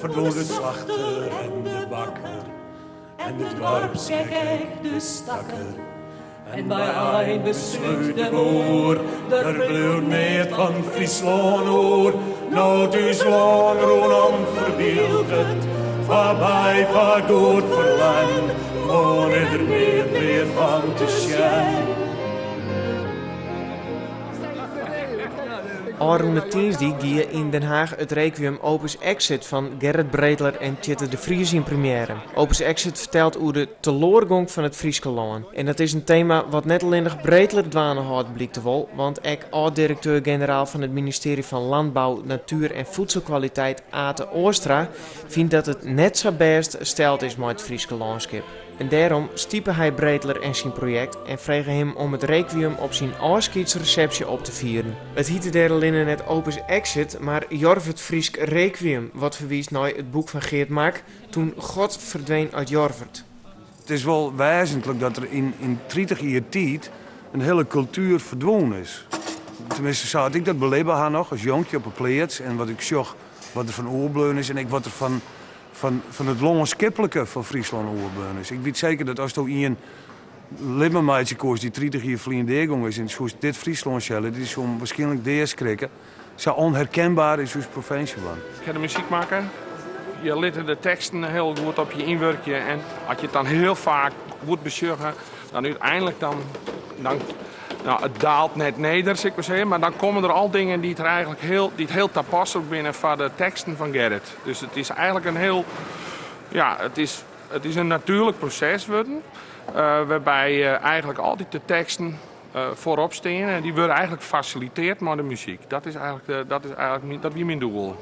Verdween de slachter en de bakker. En de dorpsgek de stakker. En bij een besluit de boer, der bleef niet van Friesland hoor. Nou Duitsland rondom verwilderd, voorbij verdood verlang, maar er meer van te zien. Aanstaande dinsdag gie in Den Haag het requiem Opus Exit van Gerrit Breedler en Tjette de Vries in première. Opus Exit vertelt over de teloorgang van het Frieske land. En dat is een thema wat net alleen nog Breedler dwanen houdt, blijkt wel, want ik oud-directeur-generaal van het ministerie van Landbouw, Natuur en Voedselkwaliteit, Ate Oostra, vindt dat het net zo best stelt is met het Frieske landschap. En daarom stiepen hij Breedler en zijn project en vregen hem om het requiem op zijn afscheidsreceptie op te vieren. Het hiette der alleen net Opus Exit, maar Jorvert Friesk Requiem, wat verwijst naar het boek van Geert Mak, toen God verdween uit Jorvert. Het is wel wezenlijk dat er in 30 jaar tijd een hele cultuur verdwenen is. Tenminste, zou ik dat beleven had nog als jongetje op een pleert en wat ik zag, wat er van oorbleun is en ik wat er van het longenskippelijke van Friesland oorbleun is. Ik weet zeker dat als er een limmermeidje koos die 30 jaar vliegende deegong is en zoals dit Friesland schellen, die is zo'n waarschijnlijk deerskrikken, zo onherkenbaar is als provincie van. Ik ga de muziek maken. Je liet de teksten heel goed op je inwerken en als je het dan heel vaak goed bezorgen, dan uiteindelijk dan nou, het daalt net neder, zeg ik maar zeggen, maar dan komen er al dingen die het er eigenlijk heel te passen binnen van de teksten van Gerrit. Dus het is eigenlijk een heel, ja, het is een natuurlijk proces worden, waarbij eigenlijk altijd de teksten voorop staan en die worden eigenlijk gefaciliteerd door de muziek. Dat is eigenlijk wie mijn doel.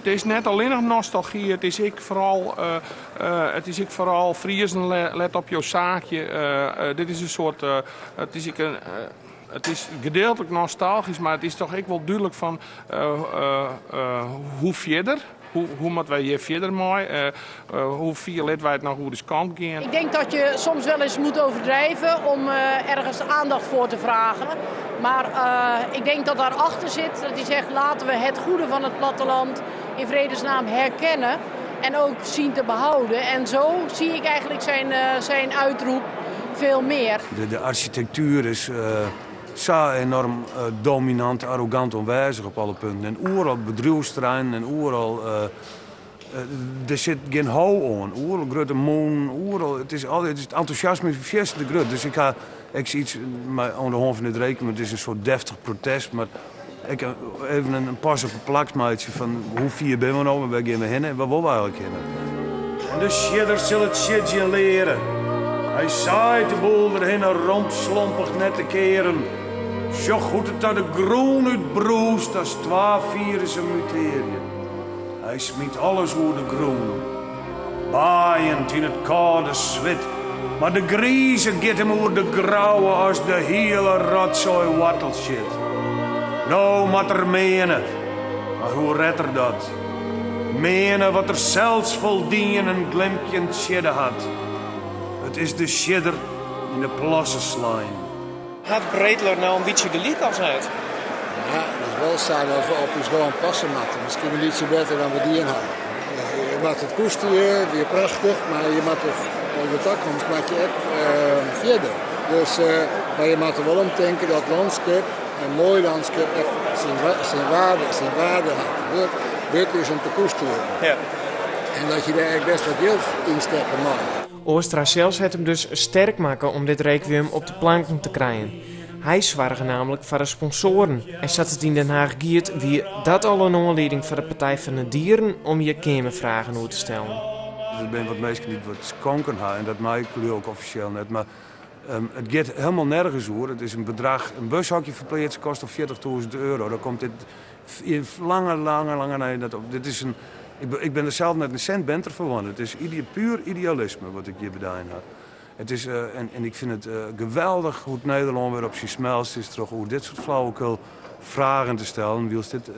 Het is net alleen nog nostalgie, het is ik vooral Friesen, let op jouw zaakje. Dit is een soort, het is gedeeltelijk nostalgisch, maar het is toch ook wel duidelijk van hoe verder. Hoe moeten wij hier verder mee? Hoe veel let wij het nog hoe de kant gaan? Ik denk dat je soms wel eens moet overdrijven om ergens aandacht voor te vragen. Maar ik denk dat daarachter zit dat hij zegt laten we het goede van het platteland in vredesnaam herkennen en ook zien te behouden. En zo zie ik eigenlijk zijn uitroep veel meer. De architectuur is zo enorm dominant, arrogant, onwijzig op alle punten. En overal bedrijfsterrein en overal er zit geen hou aan. Overal grote moon, overal. Het enthousiasme is de groot. Dus ik zie iets aan de hand van het rekenen. Het is een soort deftig protest, maar ik even een pas op een plaksmaatje van hoe vier ben we nou, waar gaan we heen en waar willen we eigenlijk heen. En de schidder zal het shitje leren. Hij zaait de boel erheen en rompslompig net te keren. Zo goed het dat de groen uitbroest als 12 virussen muteren. Hij smiet alles over de groen. Baaiend in het koude zwit. Maar de griezen get hem over de grauwe als de hele rotzooi wattelshit. Nou moet er menen. Maar hoe redt er dat? Menen wat er zelfs voldien een glimpje schidden had. Het is de schidder in de plassenslijn. Had Breedler nou een beetje gelijk als uit? Ja, dat is wel saai dat we op ons gewoon passen moeten. Misschien een beetje beter dan we die in hadden. Je maakt het koesteren, weer prachtig, maar je maakt toch in de toekomst maak je ook verder. Dus maar je moet er wel om denken dat het landschap, een mooi landschap, zijn waarde had. Dit is om te koesteren. Ja. En dat je daar eigenlijk best wat geld in stekken mag. Oostra zelfs het hem dus sterk maken om dit requiem op de planken te krijgen. Hij zwaarde namelijk voor de sponsoren. En zat het in Den Haag giert wie dat al een aanleiding voor de Partij van de Dieren om je kamervragen over te stellen. Er zijn wat mensen die wat kanker hebben en dat maak ik ook officieel net. Maar het gaat helemaal nergens hoor. Het is een bedrag, een bushokje verpleegd kost €40.000. Daar komt dit Lange nee, dat op. Dit is ik ben er zelf net een cent bent ervan. Het is puur idealisme wat ik hier bedaan heb. Het is, en ik vind het geweldig hoe het Nederland weer op zijn smelst is terug hoe dit soort flauwekul vragen te stellen. Wils dit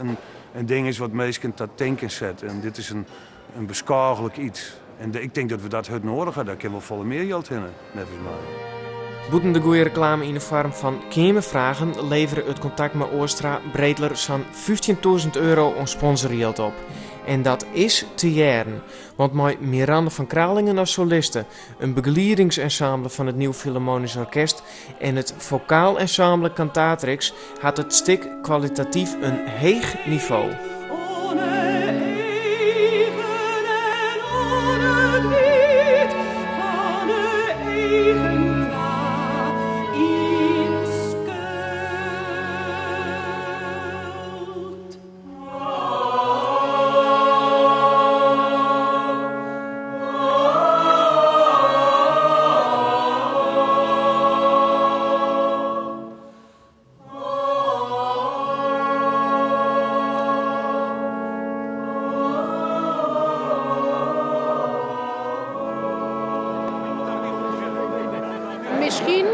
een ding is wat mensen tot denken zet. En dit is een beschouwelijk iets. En ik denk dat we dat het nodig hebben. Daar kunnen we volle meer geld in, net als mij. Boeten de goede reclame in de vorm van kamervragen leveren het contact met Oostra Breedler zo'n €15.000 aan sponsorgeld op. En dat is te jaren, want met Miranda van Kralingen als soliste, een begeleidingsensemble van het Nieuw Philharmonisch Orkest en het vocaal ensemble Cantatrix had het stuk kwalitatief een heeg niveau. Misschien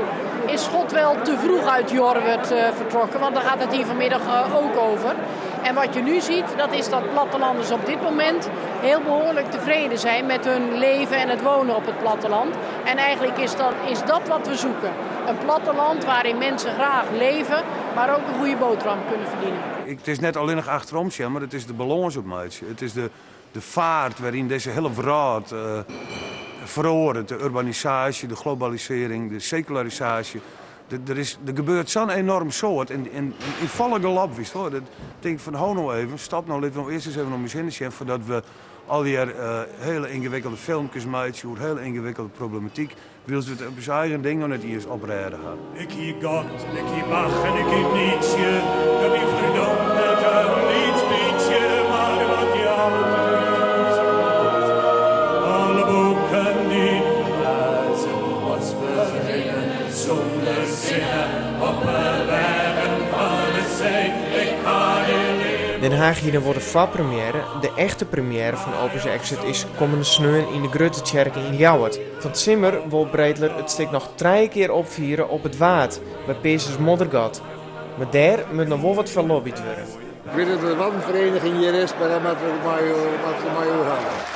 is God wel te vroeg uit Jorwert vertrokken, want daar gaat het hier vanmiddag ook over. En wat je nu ziet, dat is dat plattelanders op dit moment heel behoorlijk tevreden zijn met hun leven en het wonen op het platteland. En eigenlijk is dat wat we zoeken. Een platteland waarin mensen graag leven, maar ook een goede boterham kunnen verdienen. Het is net alleen nog achterom, maar het is de balans op mij. Het is de vaart waarin deze hele wereld verhoort. De urbanisatie, de globalisering, de secularisatie. Er gebeurt zo'n enorm soort in volle galop, wist hoor. Dat denk ik van hou nou even, stap nou nog eerst eens even op mijn zinnetje voordat we al die hele ingewikkelde filmpjes maken, hoe hele ingewikkelde problematiek, wil ze het op zijn eigen ding nog net eerst oprijden gaan. Ik hier God, en ik hier Bach en ik hier Nietzsche, dat die verdomme kan niets beetje, maar wat jou doet. Alle boeken die lezen, was bevringen zonder zinnen, op een wegen van de zee, ik ga hier leven. Den Haag hier wordt de voorpremière, de echte première van Opus Exit is komende sneun in de Gruttekerk in Ljouwert. Van Zimmer wil Breedler het stuk nog 3 keer opvieren op het Waard, bij Peersers Moddergat. Maar daar moet nog wel wat verlobbyd worden. Ik weet dat er wat een vereniging hier is, maar dat moeten we maar over hebben.